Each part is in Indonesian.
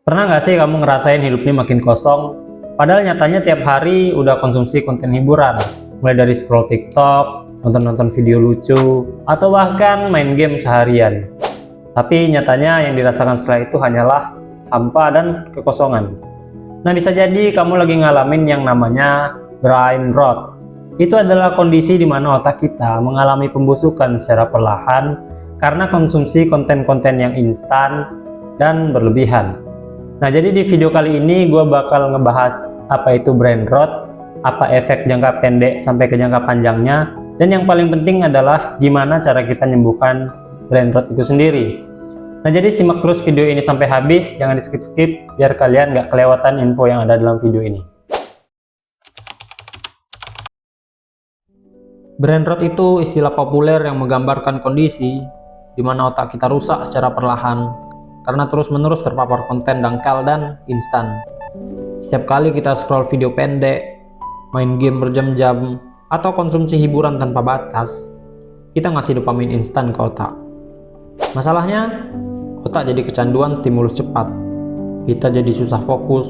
Pernah nggak sih kamu ngerasain hidup ini makin kosong? Padahal nyatanya tiap hari udah konsumsi konten hiburan. Mulai dari scroll TikTok, nonton-nonton video lucu, atau bahkan main game seharian. Tapi nyatanya yang dirasakan setelah itu hanyalah hampa dan kekosongan. Nah, bisa jadi kamu lagi ngalamin yang namanya brain rot. Itu adalah kondisi di mana otak kita mengalami pembusukan secara perlahan karena konsumsi konten-konten yang instan dan berlebihan. Nah, jadi di video kali ini gue bakal ngebahas apa itu brain rot, apa efek jangka pendek sampai ke jangka panjangnya, dan yang paling penting adalah gimana cara kita menyembuhkan brain rot itu sendiri. Nah, jadi simak terus video ini sampai habis, jangan di skip-skip biar kalian nggak kelewatan info yang ada dalam video ini. Brain rot itu istilah populer yang menggambarkan kondisi di mana otak kita rusak secara perlahan karena terus-menerus terpapar konten dangkal dan instan. Setiap kali kita scroll video pendek, main game berjam-jam, atau konsumsi hiburan tanpa batas, kita ngasih dopamin instan ke otak. Masalahnya, otak jadi kecanduan stimulus cepat. Kita jadi susah fokus,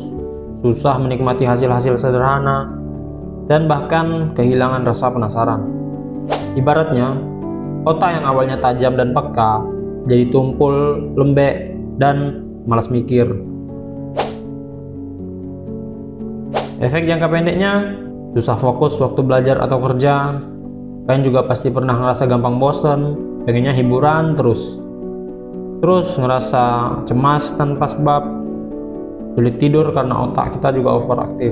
susah menikmati hasil-hasil sederhana, dan bahkan kehilangan rasa penasaran. Ibaratnya, otak yang awalnya tajam dan peka, jadi tumpul, lembek, dan malas mikir. Efek jangka pendeknya, susah fokus waktu belajar atau kerja. Kalian juga pasti pernah ngerasa gampang bosen, pengennya hiburan terus ngerasa cemas tanpa sebab, sulit tidur karena otak kita juga overaktif.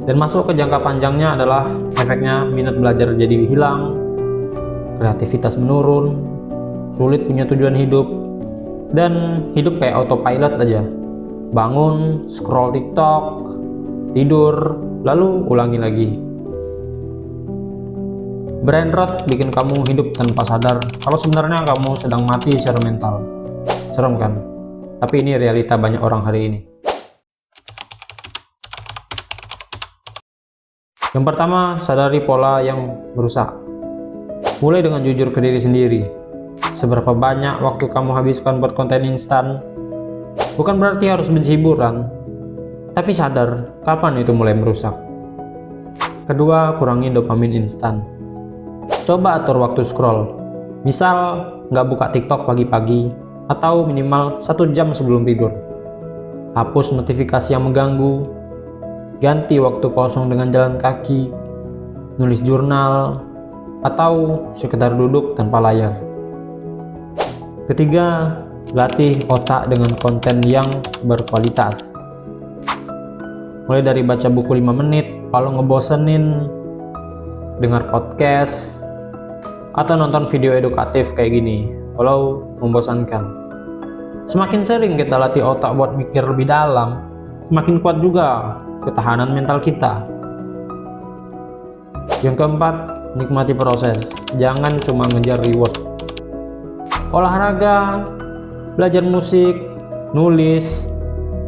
Dan masuk ke jangka panjangnya adalah efeknya minat belajar jadi hilang, kreativitas menurun, sulit punya tujuan hidup, dan hidup kayak autopilot aja. Bangun, scroll TikTok, tidur, lalu ulangi lagi. Brain rot bikin kamu hidup tanpa sadar kalau sebenarnya kamu sedang mati secara mental. Serem kan? Tapi ini realita banyak orang hari ini. Yang pertama, sadari pola yang merusak. Mulai dengan jujur ke diri sendiri. Seberapa banyak waktu kamu habiskan buat konten instan? Bukan berarti harus benci hiburan, tapi sadar kapan itu mulai merusak. Kedua, kurangi dopamin instan. Coba atur waktu scroll. Misal, nggak buka TikTok pagi-pagi, atau minimal 1 jam sebelum tidur. Hapus notifikasi yang mengganggu. Ganti waktu kosong dengan jalan kaki, nulis jurnal, atau sekedar duduk tanpa layar. Ketiga, latih otak dengan konten yang berkualitas. Mulai dari baca buku 5 menit, kalau ngebosenin, dengar podcast, atau nonton video edukatif kayak gini, kalau membosankan. Semakin sering kita latih otak buat mikir lebih dalam, semakin kuat juga ketahanan mental kita. Yang keempat, nikmati proses, jangan cuma ngejar reward. Olahraga, belajar musik, nulis,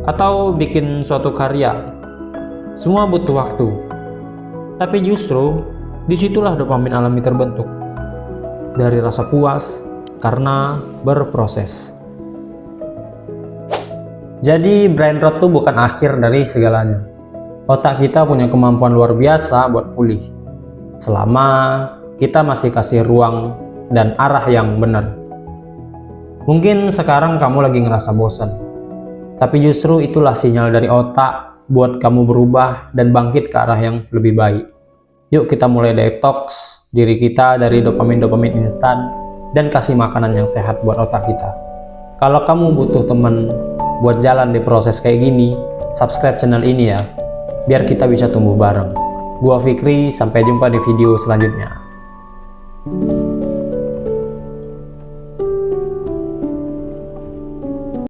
atau bikin suatu karya, semua butuh waktu. Tapi justru disitulah dopamin alami terbentuk, dari rasa puas karena berproses. Jadi brain rot itu bukan akhir dari segalanya. Otak kita punya kemampuan luar biasa buat pulih, selama kita masih kasih ruang dan arah yang benar. Mungkin sekarang kamu lagi ngerasa bosan, tapi justru itulah sinyal dari otak buat kamu berubah dan bangkit ke arah yang lebih baik. Yuk kita mulai detox diri kita dari dopamin-dopamin instan dan kasih makanan yang sehat buat otak kita. Kalau kamu butuh teman buat jalan di proses kayak gini, subscribe channel ini ya, biar kita bisa tumbuh bareng. Gua Fikri, sampai jumpa di video selanjutnya.